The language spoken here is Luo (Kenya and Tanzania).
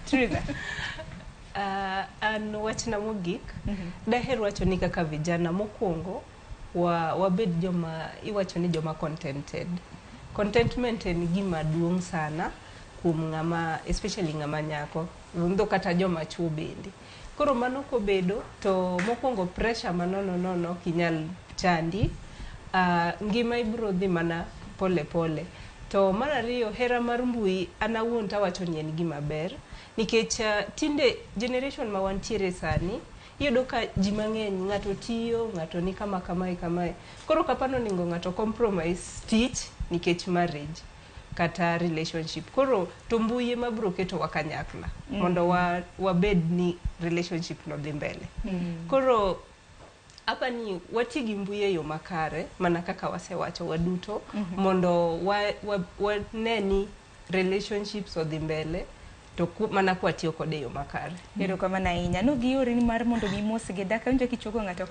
Trezer. An wachna mogik, daher wacho ni kaka vijana mokwongo wabed joma iwacho ni joma contented. Contentment en gima duong' sana kuom ng'ama, especially ng'ama nyako, ndo kata joma chuo bende. Koro mano kobedo to mokwongo pressure manono kinyal chandi, ngima ibro dhi mana pole pole. To mar ariyo, hera mar mbui an awuon tawacho ni en gima ber, nikech tinde generation ma wantiere sani iyudo ka ji mang'eny ng'ato tiyo, ng'ato ni kama kamae. Koro kapano ningo ng'ato compromise tich nikech marriage kata relationship. Koro to mbui ema bro keto wa kanyakla mondo wabed ni relationship no dhi mbele. Koro hapa ni Watigi mbui e yo makare, mana kaka wasewacho waduto, mondo waneni relationships odhi mbele, to mana kwatiyo kode yo makare. Erokamano ahinya. No giore ni mar mondo mimos gi daka winjo kichoko ng'ato